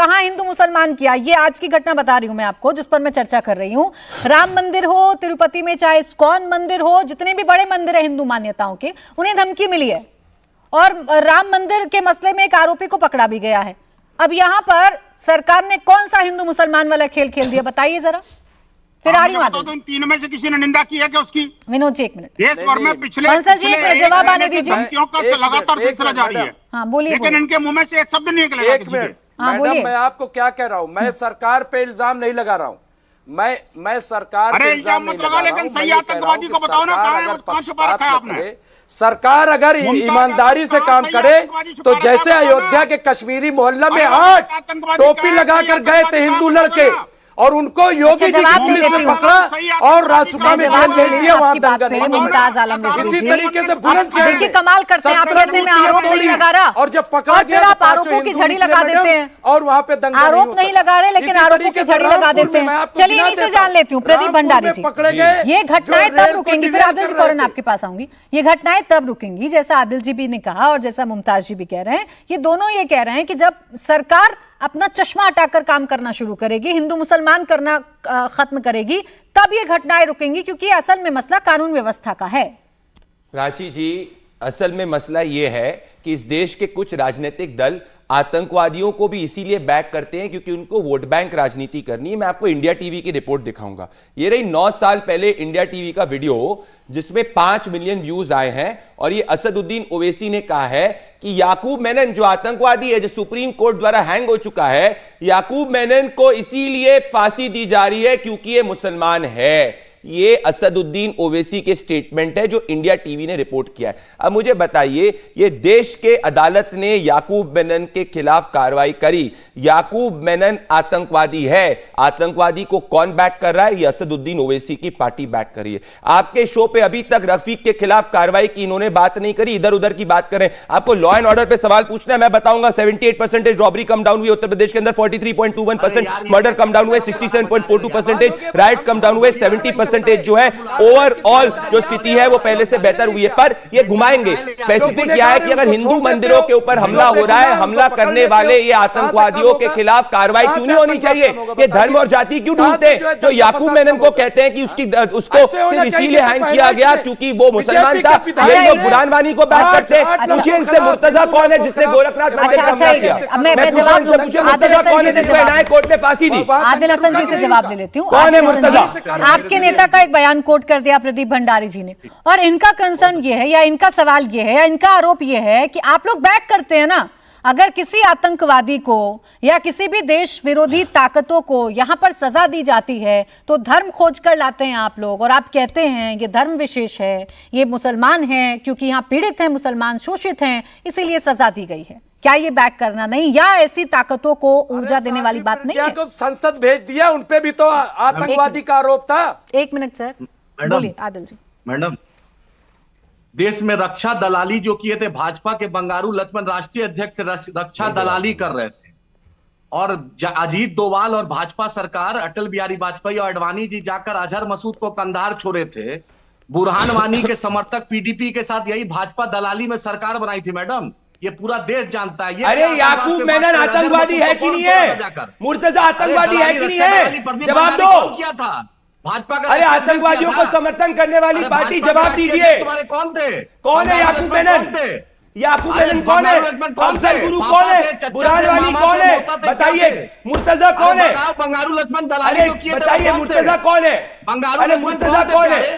कहां हिंदू मुसलमान किया, ये आज की घटना बता रही हूं मैं आपको, जिस पर मैं चर्चा कर रही हूं। राम मंदिर हो तिरुपति में, चाहे इस्कॉन मंदिर हो, जितने भी बड़े मंदिर है हिंदू मान्यताओं के, उन्हें धमकी मिली है और राम मंदिर के मसले में एक आरोपी को पकड़ा भी गया है। अब यहां पर सरकार ने कौन सा हिंदू मुसलमान वाला खेल खेल दिया, बताइए जरा। फिर आ रही हूं, तो इन तीन में से किसी ने निंदा की है क्या उसकी? विनोद जी 1 मिनट, देश भर में पिछले जवाब आने दीजिए। धमकियों का लगातार सिलसिला जारी है। हाँ बोलिए। लेकिन इनके मुंह में से एक शब्द नहीं निकलेगा। एक मिनट मैडम, मैं आपको क्या कह रहा हूँ, मैं सरकार पे इल्जाम नहीं लगा रहा हूँ, मैं सरकार पे इल्जाम मत लगा, लेकिन सही आतंकवादी को बताओ ना कहां छुपा रखा है आपने। सरकार अगर ईमानदारी से काम करे तो जैसे अयोध्या के कश्मीरी मोहल्ला में 8 टोपी लगाकर गए थे हिंदू लड़के और उनको योगी जी ने पकड़ा और रासुका में जेल भेज दिया, वहां दंगा। मुमताज आलम इसी तरीके से बुलंदशहर देखिए कमाल करते हैं आप, कहते हैं मैं आरोप नहीं लगा रहा और जब पकड़ा गया आप आरोपों की झड़ी लगा देते हैं और वहां पे दंगा। आरोप नहीं लगा रहे लेकिन आरोपों की झड़ी लगा देते हैं। चलिए इन्हीं से जान लेती हूँ, प्रदीप भंडारी जी, ये घटनाएं तब रुकेंगी, फिर आदिल जी फौरन आपके पास आऊंगी। ये घटनाएं तब रुकेंगी जैसा आदिल जी भी ने कहा और जैसा मुमताज जी भी कह रहे हैं, ये दोनों ये कह रहे हैं कि जब सरकार अपना चश्मा हटाकर काम करना शुरू करेगी, हिंदू मुसलमान करना खत्म करेगी, तब ये घटनाएं रुकेंगी, क्योंकि असल में मसला कानून व्यवस्था का है। रांची जी, असल में मसला यह है कि इस देश के कुछ राजनीतिक दल आतंकवादियों को भी इसीलिए बैक करते हैं क्योंकि उनको वोट बैंक राजनीति करनी है। मैं आपको इंडिया टीवी की रिपोर्ट दिखाऊंगा। ये रही 9 साल पहले इंडिया टीवी का वीडियो जिसमें 5 मिलियन व्यूज आए हैं और ये असदुद्दीन ओवैसी ने कहा है कि याकूब मेनन जो आतंकवादी है, जो सुप्रीम कोर्ट द्वारा हैंग हो चुका है, याकूब मेनन को इसीलिए फांसी दी जा रही है क्योंकि ये मुसलमान है। ये असदुद्दीन ओवैसी के स्टेटमेंट है जो इंडिया टीवी ने रिपोर्ट किया है। अब मुझे बताइए, ये देश के अदालत ने याकूब मेनन के खिलाफ कार्रवाई करी। याकूब मेनन आतंकवादी है। आतंकवादी को कौन बैक कर रहा है? ये असदुद्दीन ओवैसी की पार्टी बैक कर रही है। आपके शो पे अभी तक रफीक के खिलाफ कार्रवाई की इन्होंने बात नहीं करी, इधर उधर की बात करें। आपको लॉ एंड ऑर्डर पे सवाल पूछना है, मैं बताऊंगा 78% रॉबरी कम डाउन हुई उत्तर प्रदेश के अंदर, 43.21%, मर्डर कम डाउन हुए 67.42%, राइट्स कम डाउन हुए 70% जो है। ओवरऑल जो स्थिति है वो पहले से बेहतर हुई है। पर ये घुमाएंगे, स्पेसिफिक क्या है कि अगर हिंदू मंदिरों के ऊपर हमला हो रहा है, हमला करने वाले ये आतंकवादियों के खिलाफ कार्रवाई क्यों नहीं होनी चाहिए? ये धर्म और जाति क्यों ढूंढते हैं? जो याकूब मेनन को कहते हैं कि उसको सिर्फ इसीलिए हैंग किया गया क्योंकि वो मुसलमान था, ये लोग बुरहान वानी को बैक करते हैं। पूछिए इनसे मुर्तजा कौन है जिसने गोरखनाथ मंदिर का हमला किया? मैं पूछूं इनसे, पूछिए मुर्तजा कौन है जिसको इनायत कोर्ट ने फांसी दी? आदिल हसन जी से जवाब ले लेती हूँ। कौन है मुर्तजा? आपके नेता का एक बयान कोट कर दिया प्रदीप भंडारी जी ने, और इनका कंसर्न ये है या इनका सवाल ये है या इनका आरोप ये है कि आप लोग बैक करते हैं ना, अगर किसी आतंकवादी को या किसी भी देश विरोधी ताकतों को यहां पर सजा दी जाती है तो धर्म खोज कर लाते हैं आप लोग और आप कहते हैं ये धर्म विशेष है, ये मुसलमान हैं क्योंकि यहाँ पीड़ित हैं, मुसलमान शोषित हैं, इसीलिए सजा दी गई है। क्या ये बैक करना नहीं या ऐसी ताकतों को ऊर्जा देने वाली बात नहीं है? तो संसद भेज दिया, उनपे भी तो आतंकवादी का आरोप था। 1 मिनट सर, बोलिए आदिल जी। मैडम, देश में रक्षा दलाली जो किए थे भाजपा के बंगारू लक्ष्मण राष्ट्रीय अध्यक्ष रक्षा दलाली कर रहे थे, और अजीत डोभाल और भाजपा सरकार, अटल बिहारी वाजपेयी और अडवाणी जी जाकर अजहर मसूद को कंधार छोड़े थे। बुरहान वानी के समर्थक पीडीपी के साथ यही भाजपा दलाली में सरकार बनाई थी। मैडम, ये पूरा देश जानता है। अरे याकूब मेनन आतंकवादी है कि नहीं है? मुर्तजा आतंकवादी है कि नहीं है? जवाब दो। किया था भाजपा का? अरे आतंकवादियों को समर्थन करने वाली पार्टी, जवाब दीजिए। कौन थे? कौन है याकूब मेनन? याकूब मेनन कौन है? अफजल गुरु कौन है? बुरहान वानी कौन है? बताइए। मुर्तजा कौन है? बंगारू लक्ष्मण दलाली बताइए मुर्तजा कौन है? अरे मुर्तजा कौन है?